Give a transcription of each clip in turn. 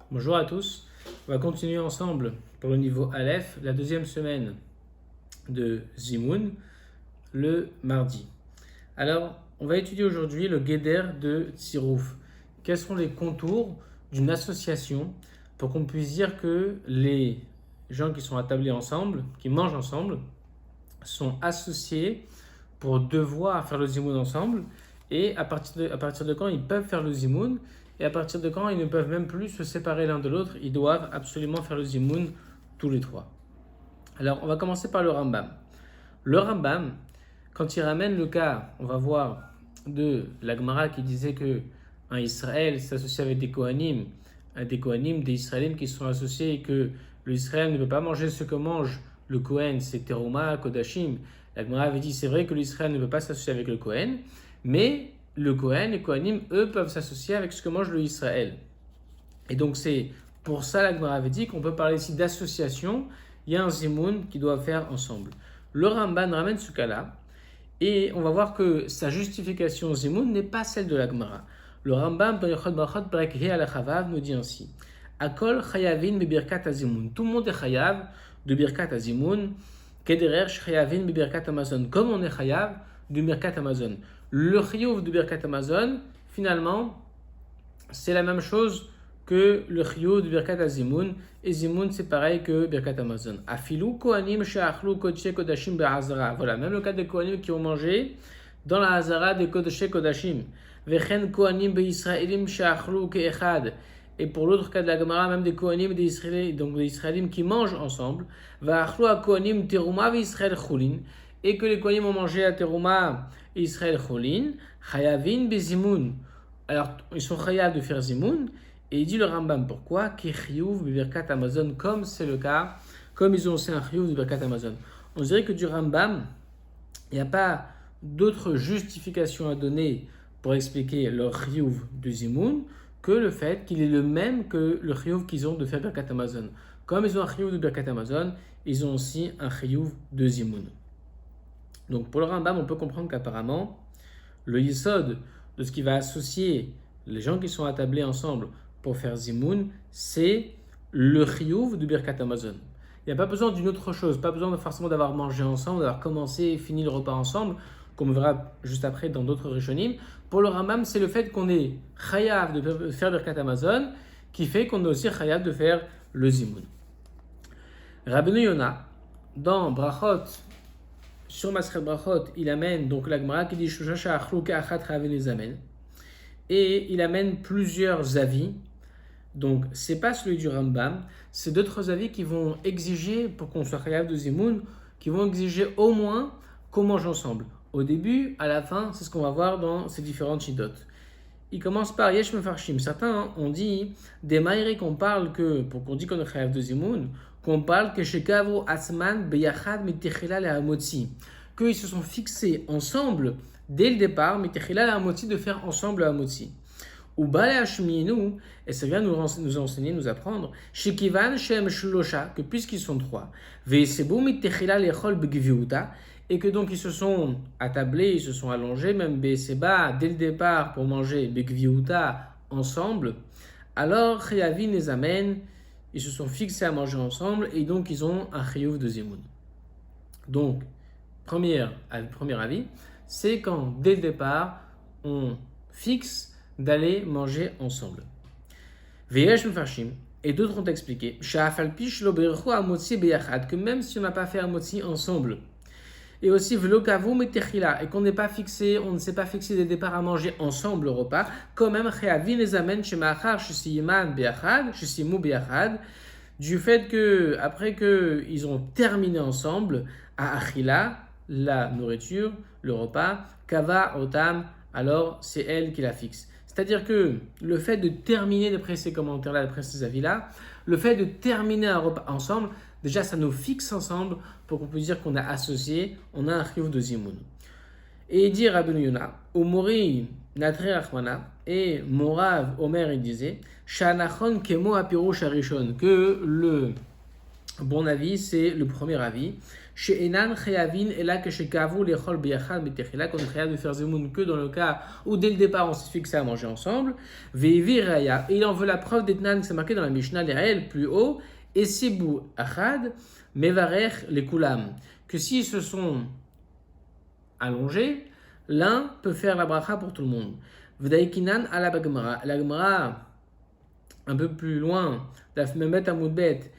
Bonjour à tous, on va continuer ensemble pour le niveau Aleph, la deuxième semaine de Zimoun, le mardi. Alors, on va étudier aujourd'hui le Guéder de Tsirouf. Quels sont les contours d'une association pour qu'on puisse dire que les gens qui sont attablés ensemble, qui mangent ensemble, sont associés pour devoir faire le Zimoun ensemble et à partir de quand ils peuvent faire le Zimoun et à partir de quand ils ne peuvent même plus se séparer l'un de l'autre, ils doivent absolument faire le Zimoun tous les trois. Alors on va commencer par le Rambam. Le Rambam, quand il ramène le cas, on va voir, de la Gemara qui disait que un Israël s'associe avec des Kohanim, des Israéliens qui sont associés et que le Israël ne peut pas manger ce que mange le Kohen, c'est Teruma, Kodashim. La Gemara avait dit c'est vrai que l'Israël ne peut pas s'associer avec le Kohen, mais le Kohen, les Kohanim, eux, peuvent s'associer avec ce que mange le Israël. Et donc c'est pour ça la Gemara avait dit qu'on peut parler ici d'association. Il y a un Zimoun qu'ils doivent faire ensemble. Le Ramban ramène ce cas-là et on va voir que sa justification Zimoun n'est pas celle de la Gemara. Le Rambam nous dit ainsi: Akol chayavin bebirkat azimoun. Tout le monde est chayav de birkat azimoun. Kederer chayavin bebirkat amazon. Comme on est chayav de birkat amazon. Le chiyuv de birkat amazon, finalement, c'est la même chose que le chiyuv de birkat azimoun. Et zimoun, c'est pareil que birkat amazon. Afilou kohanim she'achlu kodesh kodashim be'azara. Voilà, même le cas des kohanim qui ont mangé dans la hazara de kodesh kodashim. Vechen kohanim be'israelim she'achlu ke'echad. Et pour l'autre cas de la Gemara, même des kohanim et des Israéliens, donc des Israéliens qui mangent ensemble. Va'achlu a kohanim teruma ve'israel chulin. Et que les kohanim ont mangé à teruma et Israël chulin. Chayavin be'zimoun. Alors, ils sont chayav de faire zimoun. Et il dit le Rambam pourquoi Kechiyuv bibirkat Amazon, comme c'est le cas, comme ils ont aussi un chiyuv bibirkat Amazon. On dirait que du Rambam, il n'y a pas d'autre justification à donner pour expliquer leur chiyuv de Zimoun que le fait qu'il est le même que le chiyuv qu'ils ont de faire birkat Amazon. Comme ils ont un chiyuv de birkat Amazon, ils ont aussi un chiyuv de Zimoun. Donc pour le Rambam, on peut comprendre qu'apparemment, le yisod de ce qui va associer les gens qui sont attablés ensemble pour faire Zimoun, c'est le chiyuv de birkat Amazon. Il n'y a pas besoin d'une autre chose, pas besoin forcément d'avoir mangé ensemble, d'avoir commencé et fini le repas ensemble, comme on verra juste après dans d'autres rishonim. Pour le Rambam, c'est le fait qu'on est chayav de faire birkat Amazon qui fait qu'on est aussi chayav de faire le Zimoun. Rabbeinu Yona, dans Brachot, sur Masret Brachot, il amène donc la Gemara qui dit Shusha achlu ke'achat chayavin lezamen. Et il amène plusieurs avis. Donc, ce n'est pas celui du Rambam, c'est d'autres avis qui vont exiger, pour qu'on soit chayav de Zimoun, qui vont exiger au moins qu'on mange ensemble. Au début, à la fin, c'est ce qu'on va voir dans ces différentes chidotes. Il commence par Yesh Mefarshim. Certains ont dit, des maïrés qu'on parle que, pour qu'on dit qu'on est chayav de Zimoun, qu'on parle que chez Kavo Asman Beyachad Mitechila le Hamotzi, qu'ils se sont fixés ensemble dès le départ, Mitechila le Hamotzi, de faire ensemble le Hamotzi. Ou Bale Hashmienu, et ça vient nous enseigner, nous apprendre, Shekivan Shem Shlosha, que puisqu'ils sont trois, Vesebu Mitechila Lechol Begviuta, et que donc ils se sont attablés, ils se sont allongés, même Beseba, dès le départ, pour manger Begviuta ensemble, alors Chayavin les amène, ils se sont fixés à manger ensemble, et donc ils ont un chiyuv de Zimoun. Donc, premier avis, c'est quand dès le départ, on fixe d'aller manger ensemble. Veyesh Mefarshim, et d'autres ont expliqué, que même si on n'a pas fait Hamotzi ensemble, et aussi Vlokavu Metechila, et qu'on n'est pas fixé, on ne s'est pas fixé dès le départ à manger ensemble le repas, quand même Chayavin les amène chez Machar, chez Siman Beachad, chez Simu Beachad, du fait que, après qu'ils ont terminé ensemble, à Achila, la nourriture, le repas, Kava Otam, alors c'est elle qui la fixe. C'est-à-dire que le fait de terminer, d'après ces commentaires-là, d'après ces avis-là, le fait de terminer un repas ensemble, déjà ça nous fixe ensemble pour qu'on puisse dire qu'on a associé, on a un chiyuv de Zimoun. Et il dit Rabbeinu Yona, au Mori Natre Achmana, et Morav Omer il disait, Shanachon Kemo Apirouch Arishon, que bon avis, c'est le premier avis. Chez Enan Chayavin et là que chez Kavu les Chol Biachad Betechila, qu'on est capable de faire Zimoun que dans le cas où dès le départ on s'est fixé à manger ensemble. Veivi Raya, il en veut la preuve d'Etnan, c'est marqué dans la Mishnah, les réels plus haut, et Sibou Achad, Mevarech les Kulam, que s'ils se sont allongés, l'un peut faire la bracha pour tout le monde. Vdaikinan ala Bagmara, la Gemara un peu plus loin, la Memet Amoudbet,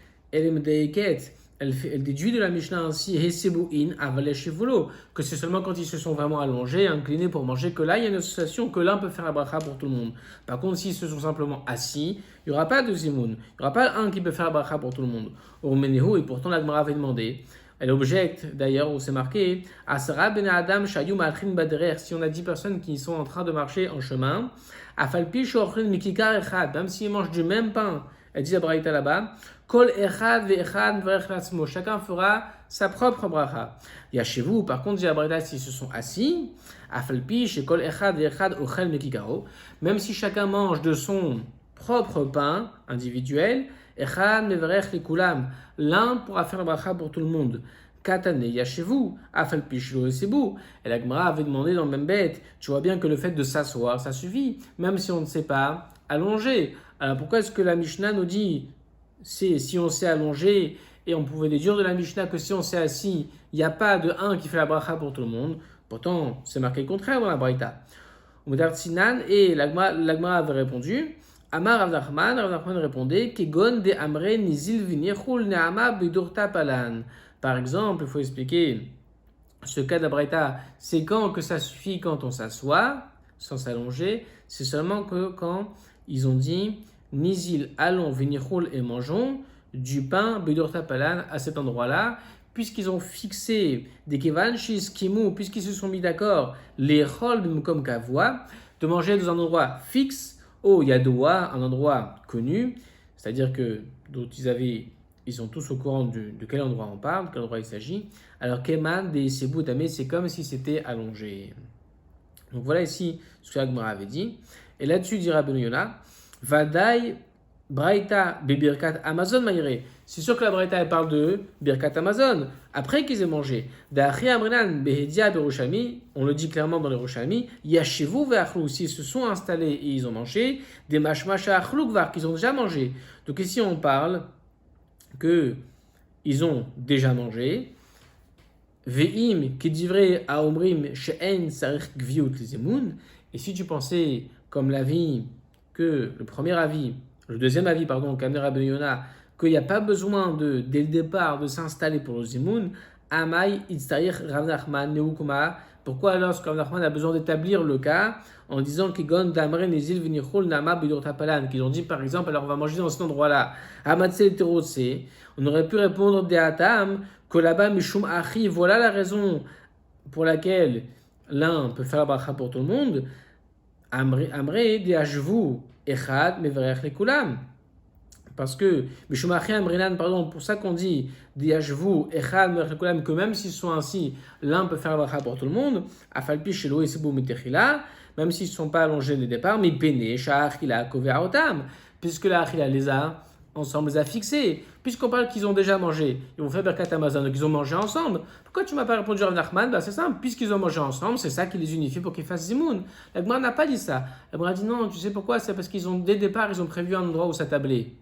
elle déduit de la Mishnah ainsi, que c'est seulement quand ils se sont vraiment allongés, inclinés pour manger, que là il y a une association que l'un peut faire la bracha pour tout le monde. Par contre, s'ils se sont simplement assis, il n'y aura pas de zimoun, il n'y aura pas un qui peut faire la bracha pour tout le monde. Et pourtant la Gemara avait demandé, elle objecte d'ailleurs, où c'est marqué, Asara ben Adam shayu malchin badrer, si on a 10 personnes qui sont en train de marcher en chemin, afalpi shochin mikikar echad, même s'ils mangent du même pain, elle dit la braïta là-bas, Kol echad ve'echad vrech latzmo, chacun fera sa propre bracha. Yashevu, par contre, dit la braïta, s'ils se sont assis, afalpi chez kol echad ve'echad ochel mekikaro, même si chacun mange de son propre pain individuel, echad mevrech likulam, l'un pourra faire la bracha pour tout le monde. Katane yashevu, afalpi shelo esebu. Et la Gemara avait demandé dans le même bête, tu vois bien que le fait de s'asseoir, ça suffit, même si on ne sait pas allonger. Alors pourquoi est-ce que la Mishnah nous dit, c'est si on s'est allongé, et on pouvait déduire de la Mishnah que si on s'est assis, il n'y a pas de un qui fait la bracha pour tout le monde. Pourtant, c'est marqué le contraire dans la braïta. Et la Gemara avait répondu, Amar Rav Nachman répondait, Kegon de Amre Nizil Vinechul Neama Bidurta Palan. Par exemple, il faut expliquer ce cas de la braïta, c'est quand que ça suffit quand on s'assoit, sans s'allonger, c'est seulement que quand ils ont dit Nizil, allons, venichol et mangeons du pain, Bedorta Palan, à cet endroit-là, puisqu'ils ont fixé des kevanchis kimu, puisqu'ils se sont mis d'accord, les chol comme kavua, de manger dans un endroit fixe, au yadoua, un endroit connu, c'est-à-dire que dont ils sont tous au courant de quel endroit on parle, de quel endroit il s'agit. Alors keman des sebutame, c'est comme si c'était allongé. Donc voilà ici ce que Agmara avait dit. Et là-dessus, dira Ben Yona, Vadaï Braïta Bebirkat Amazon Maïre. C'est sûr que la Braïta elle parle de Birkat Amazon, après qu'ils aient mangé. D'Achri Amrinan Behedia Beroshami, on le dit clairement dans les Roshami, Yashevu Ve'achlou, s'ils se sont installés et ils ont mangé, des Mashmasha Achlou Gvar, qu'ils ont déjà mangé. Donc ici on parle qu'ils ont déjà mangé. Ve'im Kedivre Aomrim She'en Sarich Gviut Lizemun. Et si tu pensais, comme l'avis, que le deuxième avis, Kamera Ben Yona, qu'il n'y a pas besoin dès le départ de s'installer pour le Zimoun, Amai Itzarich Rav Nachman Neukuma. Pourquoi alors Rav Nachman a besoin d'établir le cas en disant qu'ils ont dit par exemple, alors on va manger dans cet endroit-là, on aurait pu répondre des Atam, que là-bas, Mishum Achi, voilà la raison pour laquelle l'un peut faire la bracha pour tout le monde. Amre de Ashvu Echad Meverech Lekulam. Parce que Mishum Achi Amrinan, pardon, pour ça qu'on dit de Ashvu Echad Meverech Lekulam, que même s'ils sont ainsi, l'un peut faire la bracha pour tout le monde. Afalpi Shelo Esebu Mitechila, même s'ils ne sont pas allongés dès le départ, mais Pene, Sha'achila, Kovea Otam, puisque la Achila les a ensemble, les a fixés. Puisqu'on parle qu'ils ont déjà mangé, ils vont faire Birkat Amazon, donc ils ont mangé ensemble. Pourquoi tu ne m'as pas répondu Rav Nachman? C'est simple, puisqu'ils ont mangé ensemble, c'est ça qui les unifie pour qu'ils fassent Zimoun. La Gemara n'a pas dit ça. La Gemara a dit non, tu sais pourquoi? C'est parce qu'ils ont, dès le départ, ils ont prévu un endroit où s'attabler.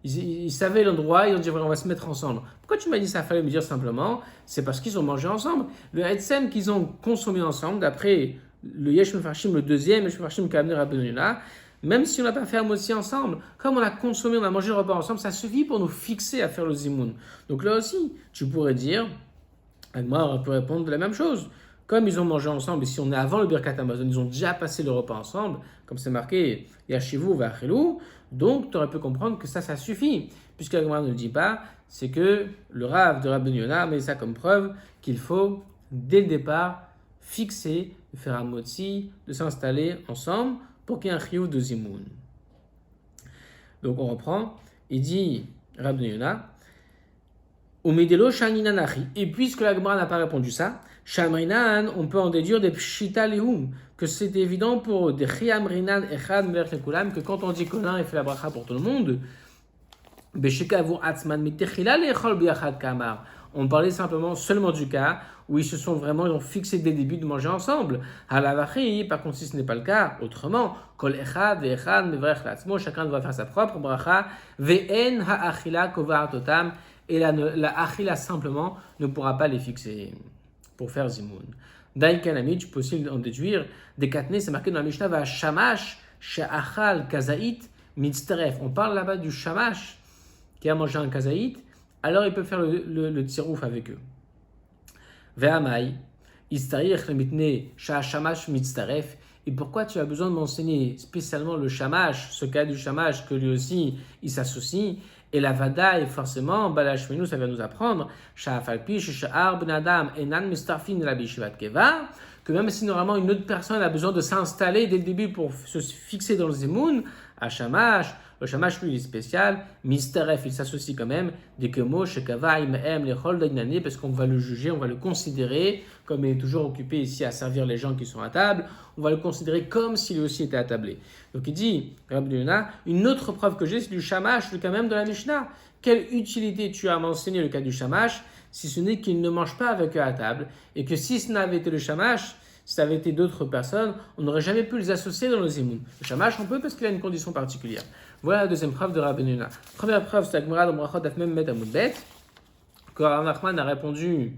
Ils savaient l'endroit, ils ont dit on va se mettre ensemble. Pourquoi tu m'as dit ça? Fallait me dire simplement, c'est parce qu'ils ont mangé ensemble. Le Etsem qu'ils ont consommé ensemble, d'après le Yesh Mefarshim, le deuxième Yesh Mefarshim qu'a amené Rabbi Yonah, même si on n'a pas fait un motzi ensemble, comme on a consommé, on a mangé le repas ensemble, ça suffit pour nous fixer à faire le zimoun. Donc là aussi, tu pourrais dire, moi on peut répondre de la même chose. Comme ils ont mangé ensemble, et si on est avant le Birkat Amazon, ils ont déjà passé le repas ensemble, comme c'est marqué, Yashivu Va'achelu, donc tu aurais pu comprendre que ça suffit. Puisque la Gemara ne le dit pas, c'est que le Rav de Rabbi Yonah met ça comme preuve qu'il faut, dès le départ, fixer, de faire un motzi, de s'installer ensemble, pour qu'il y ait un chiyuv de zimoun. Donc on reprend, il dit Rabbi Yonah, et puisque la Gemara n'a pas répondu ça, Shamrinan, on peut en déduire des pshita lehum, que c'est évident pour des chiamrinan echad merch lekulam, que quand on dit que l'un fait la bracha pour tout le monde, On parlait seulement du cas où ils ont fixé dès le début de manger ensemble. Par contre, si ce n'est pas le cas, autrement, chacun doit faire sa propre bracha, et la achila simplement ne pourra pas les fixer pour faire zimoun. Daïkanami, tu peux aussi en déduire, des katne, c'est marqué dans la Mishnah, va shamash, she'achal, kazaït, mitzteref. On parle là-bas du shamash qui a mangé un kazaït, alors il peut faire le tsirouf avec eux. Ve'amai, istarich le mitne, shamash mitzteref. Et pourquoi tu as besoin de m'enseigner spécialement le shamash, ce cas du shamash que lui aussi il s'associe? Et la vada, et forcément, balashmenu, ça va nous apprendre, que même si normalement une autre personne a besoin de s'installer dès le début pour se fixer dans le zimoun, à shamash, le shamash lui il est spécial, misteref il s'associe quand même, dès que mo shekava im les chol d'ainani, parce qu'on va le juger, on va le considérer, comme il est toujours occupé ici à servir les gens qui sont à table, on va le considérer comme s'il aussi était attablé. Donc il dit, Rabbi Yonah, une autre preuve que j'ai, c'est du shamash, le cas même de la Mishnah. Quelle utilité tu as mentionné le cas du shamash, si ce n'est qu'il ne mange pas avec eux à table, et que si ce n'avait été le shamash, si ça avait été d'autres personnes, on n'aurait jamais pu les associer dans le zimoun. Le shamash, on peut parce qu'il a une condition particulière. Voilà la deuxième preuve de Rabbi Yonah. Première preuve, c'est Agmara dans Brachot Daf Mem Met Amud Bet, que Rav Nachman a répondu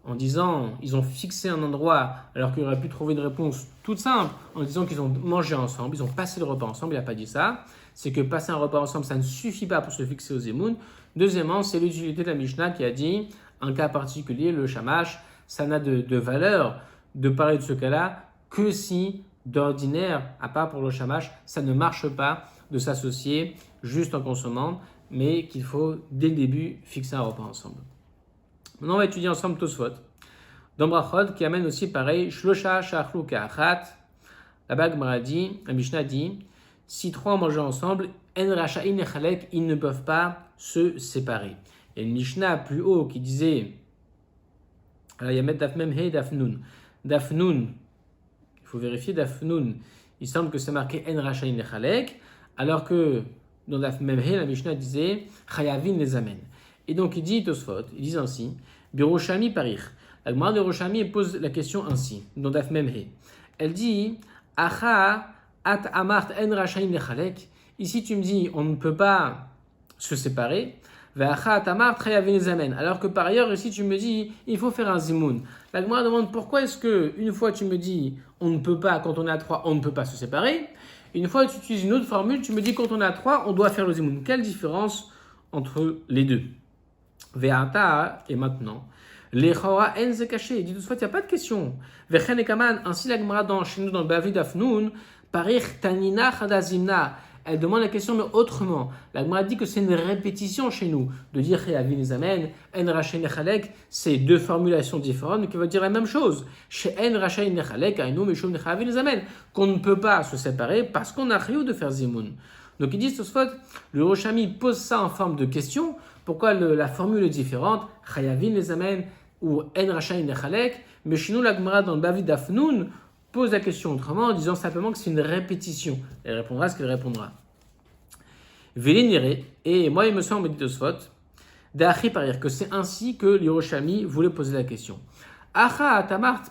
en disant ils ont fixé un endroit alors qu'il aurait pu trouver une réponse toute simple en disant qu'ils ont mangé ensemble, ils ont passé le repas ensemble, il n'a pas dit ça. C'est que passer un repas ensemble, ça ne suffit pas pour se fixer au zimoun. Deuxièmement, c'est l'utilité de la Mishnah qui a dit un cas particulier, le shamash, ça n'a de valeur de parler de ce cas-là que si d'ordinaire, à part pour le shamash, ça ne marche pas de s'associer juste en consommant, mais qu'il faut dès le début fixer un repas ensemble. Maintenant, on va étudier ensemble Tosfot. Dans Brachot, qui amène aussi pareil, Shlosha shachlu ka'achat. La Mishnah dit, si trois ont mangé ensemble, en rasha'in echalek, ils ne peuvent pas se séparer. Il y a une Mishnah plus haut qui disait, alors il y a mettre daf mem he daf nun. Daf nun, il faut vérifier daf nun. Il semble que c'est marqué en rasha'in echalek, alors que dans daf mem he, la Mishnah disait, chayavin les amène. Et donc il dit Tosfot, ils disent ainsi, Biroshami parich. La Gemara de Roshami pose la question ainsi, dans Daf Memhe. Elle dit, Acha at amart en rachaim lechalek. Ici tu me dis, on ne peut pas se séparer. Ve'acha at amart chayavin lezamen. Alors que par ailleurs ici tu me dis, il faut faire un zimoun. La Gemara demande pourquoi est-ce que une fois tu me dis, on ne peut pas, quand on est à trois, on ne peut pas se séparer. Une fois tu utilises une autre formule, tu me dis quand on est à trois, on doit faire le zimoun. Quelle différence entre les deux? Ve'ata, et maintenant, les chora en ze caché. Il dit tout de suite, il n'y a pas de question. Vechen et kaman, ainsi la Gemara chez nous dans le Bavid Afnoun, parich tanina chadazimna. Elle demande la question, mais autrement. La Gemara dit que c'est une répétition chez nous de dire Chayavin les amen, en rachain nechalek, c'est deux formulations différentes, mais qui veulent dire la même chose. Chez en rachain nechalek, aïnou meshum nechavin les amen, qu'on ne peut pas se séparer parce qu'on a rien de faire zimoun. Donc ils disent, le Roshami pose ça en forme de question. Pourquoi la formule est différente? Chayavin les amène ou en rachain nechalek. Mais chez nous, la Gemara dans le Bavid Afnoun pose la question autrement en disant simplement que c'est une répétition. Elle répondra ce qu'elle répondra. Véléniré, et moi il me semble, dit Tosfot, d'Achi parir, que c'est ainsi que l'Hiroshami voulait poser la question. Acha Tamart,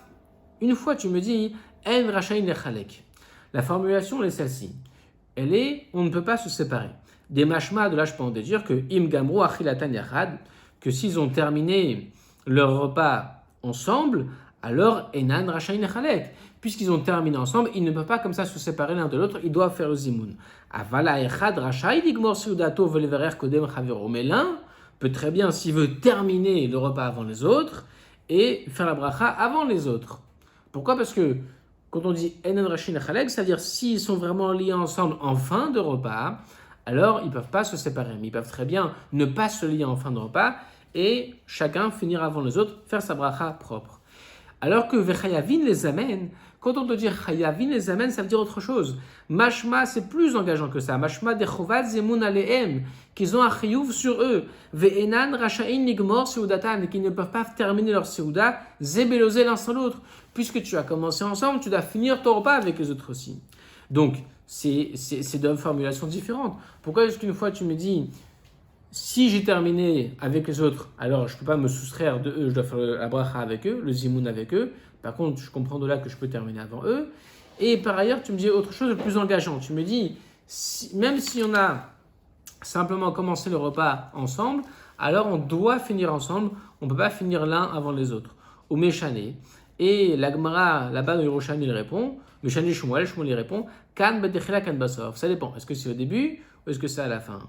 une fois tu me dis en rachain nechalek. La formulation est celle-ci. Elle est, on ne peut pas se séparer. Des mashma, de là je peux en déduire que im gamru achilatan yachad, que s'ils ont terminé leur repas ensemble, alors enan rachain nechalek. Puisqu'ils ont terminé ensemble, ils ne peuvent pas comme ça se séparer l'un de l'autre, ils doivent faire le zimoun. Avala echad rachain digmor seudato veleverer kodem chavero. Mais l'un peut très bien, s'il veut terminer le repas avant les autres, et faire la bracha avant les autres. Pourquoi? Parce que quand on dit enan rachain nechalek, c'est-à-dire s'ils sont vraiment liés ensemble en fin de repas, alors ils ne peuvent pas se séparer, mais ils peuvent très bien ne pas se lier en fin de repas et chacun finir avant les autres, faire sa bracha propre. Alors que Vechayavin les amène, quand on te dit Chayavin les amène, ça veut dire autre chose. Mashma, c'est plus engageant que ça. Mashma de Chovat Zemun Alehem, qu'ils ont un chiyuv sur eux. Ve'enan Rasha'in Nigmor Seudatan, et qu'ils ne peuvent pas terminer leur Seuda, zébélosé l'un sans l'autre. Puisque tu as commencé ensemble, tu dois finir ton repas avec les autres aussi. Donc, c'est deux formulations différentes. Pourquoi est-ce qu'une fois tu me dis si j'ai terminé avec les autres, alors je ne peux pas me soustraire de eux, je dois faire la bracha avec eux, le zimoun avec eux. Par contre, je comprends de là que je peux terminer avant eux. Et par ailleurs, tu me dis autre chose de plus engageant. Tu me dis, même si on a simplement commencé le repas ensemble, alors on doit finir ensemble, on ne peut pas finir l'un avant les autres. Au Méchané. Et la Gemara, là-bas, le Yerushalmi, il répond, Méchané Shmuel il répond, Kan Batechila Kan Basov. Ça dépend. Est-ce que c'est au début ou est-ce que c'est à la fin?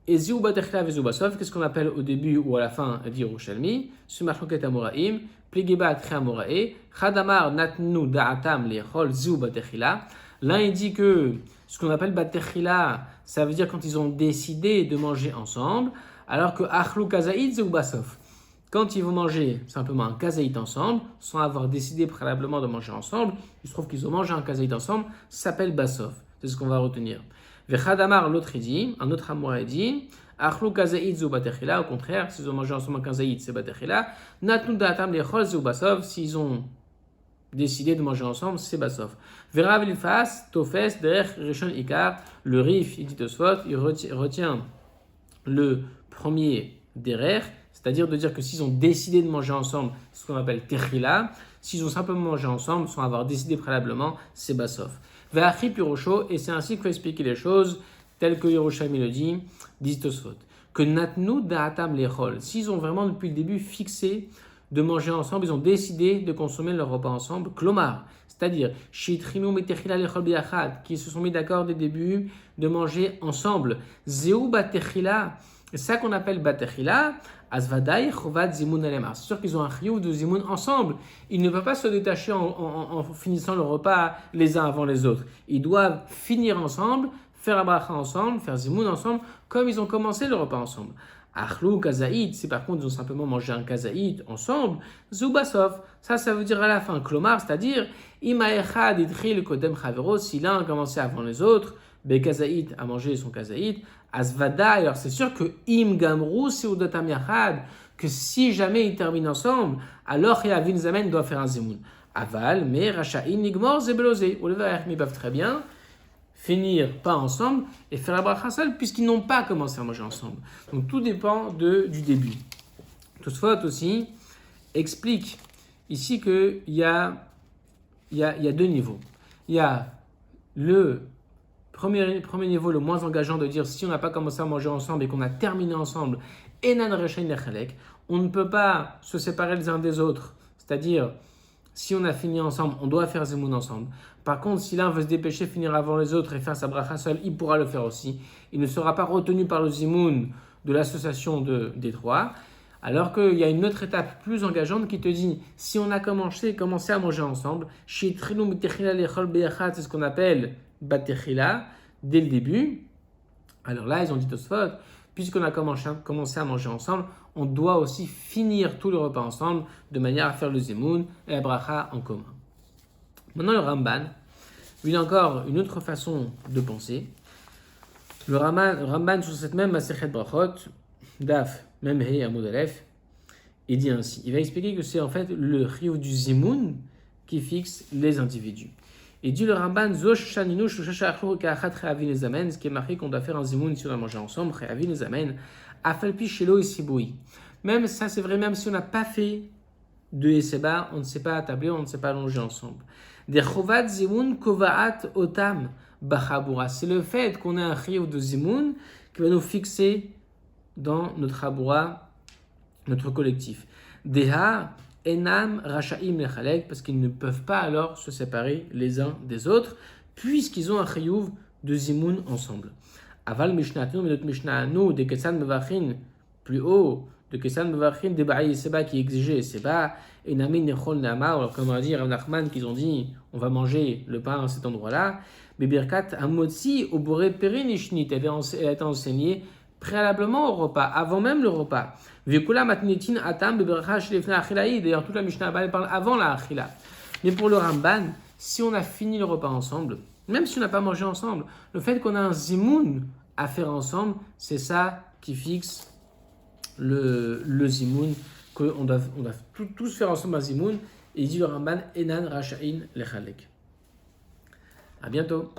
Et Ziou Batechila Vezou Basov, qu'est-ce qu'on appelle au début ou à la fin dit Yerushalmi? Sumachloket Amoraim, Pligiba Kre Amorae, Chadamar Natnu Da'atam Lechol Ziou Batechila. L'un, il dit que ce qu'on appelle Batechila, ça veut dire quand ils ont décidé de manger ensemble, alors que Achlou Kazaïd Ziou Basov. Quand ils vont manger simplement un kazaït ensemble, sans avoir décidé préalablement de manger ensemble, il se trouve qu'ils ont mangé un kazaït ensemble, ça s'appelle basov. C'est ce qu'on va retenir. Vechadamar, l'autre il dit, un autre amour il dit, achlou kazaït zou batechila, au contraire, s'ils ont mangé ensemble un kazaït, c'est batechila. Natnu da'atam lechol zou basov, s'ils ont décidé de manger ensemble, c'est basov. Verav ilfas, tofes, derech, rishon ikar, le rif, il dit Tosfot, il retient le premier derech, c'est-à-dire de dire que s'ils ont décidé de manger ensemble, c'est ce qu'on appelle techila. S'ils ont simplement mangé ensemble, sans avoir décidé préalablement, c'est basov. Ve'achi pirosho, et c'est ainsi qu'il faut expliquer les choses, telles que Yerushalmi le dit Tosfot. Que natnu da'atam lechol, s'ils ont vraiment depuis le début fixé de manger ensemble, ils ont décidé de consommer leur repas ensemble, klomar, c'est-à-dire shitrinu metechila lechol biachad, qui se sont mis d'accord dès le début de manger ensemble. Zeu batechila, c'est ça qu'on appelle batechila. Azvadaï, Chovat, Zimoun, Alemar. C'est sûr qu'ils ont un chiyuv de Zimoun ensemble. Ils ne peuvent pas se détacher en finissant le repas les uns avant les autres. Ils doivent finir ensemble, faire la bracha ensemble, faire Zimoun ensemble, comme ils ont commencé le repas ensemble. Achlou, Kazaït, si par contre ils ont simplement mangé un Kazaït ensemble, Zoubasov, ça veut dire à la fin, Klomar, c'est-à-dire, Imaechad, Idril, Kodem, Chavero, si l'un a commencé avant les autres, Bekazaït a mangé son Kazaït, Azvada, alors c'est sûr que Im Gamrou, Seudatam Yachad, que si jamais ils terminent ensemble, alors Yavin Zamen doit faire un Zimoun. Aval, mais Racha'in, Nigmor, Zebelosé, ou le Vacher, mais ils peuvent très bien finir pas ensemble et faire la bracha seule puisqu'ils n'ont pas commencé à manger ensemble. Donc tout dépend du début. Tosfot aussi explique ici qu'il y a deux niveaux. Il y a le premier niveau, le moins engageant, de dire si on n'a pas commencé à manger ensemble et qu'on a terminé ensemble, Enan Rechain Lechalek, on ne peut pas se séparer les uns des autres. C'est-à-dire, si on a fini ensemble, on doit faire Zimoun ensemble. Par contre, si l'un veut se dépêcher, finir avant les autres et faire sa bracha seul, il pourra le faire aussi. Il ne sera pas retenu par le Zimoun de l'association des trois. Alors qu'il y a une autre étape plus engageante qui te dit, si on a commencé à manger ensemble, c'est ce qu'on appelle Batechila, dès le début. Alors là, ils ont dit Tosfot, puisqu'on a commencé à manger ensemble, on doit aussi finir tout le repas ensemble, de manière à faire le Zimoun et la bracha en commun. Maintenant, le Ramban, il a encore une autre façon de penser. Le Ramban, sur cette même Masechet Brachot, Daf, même He Amud Aleph, il dit ainsi. Il va expliquer que c'est en fait le chiyuv du Zimoun qui fixe les individus. Il dit le Ramban, Zosh Shaninu Shushashachur Ka'achat Re'avin les Amen, ce qui est marqué qu'on doit faire un Zimoun si on a mangé ensemble, Re'avin les Amen, Afalpi Shelo et Siboui. Même ça, c'est vrai, même si on n'a pas fait de Eseba, on ne sait pas attabler, on ne sait pas allonger ensemble. Des Chovat Zimoun Kovaat Otam Bachabura. C'est le fait qu'on ait un chiyuv de Zimoun qui va nous fixer dans notre Chabura, notre collectif. Deha Enam Rachaim Lechalek, parce qu'ils ne peuvent pas alors se séparer les uns des autres, puisqu'ils ont un chiyuv de Zimoun ensemble. Aval Mishnatnu, mais notre Mishnahnu, de Kessan Mevachin, plus haut, de Kessan Mevachin, des Ba'i Seba qui exigeait Seba, et Nami Nechol Nama, alors comme on a dit Rav Nachman, qu'ils ont dit on va manger le pain à cet endroit-là, mais Birkat Amotzi, au Boré Perinishni, elle a été enseignée préalablement au repas, avant même le repas. D'ailleurs, toute la Mishnah elle parle avant la Achila. Mais pour le Ramban, si on a fini le repas ensemble, même si on n'a pas mangé ensemble, le fait qu'on a un Zimoun à faire ensemble, c'est ça qui fixe le Zimoun, qu'on doit tous faire ensemble un Zimoun. Et il dit le Ramban, Enan Rasha'in Lechalek. À bientôt.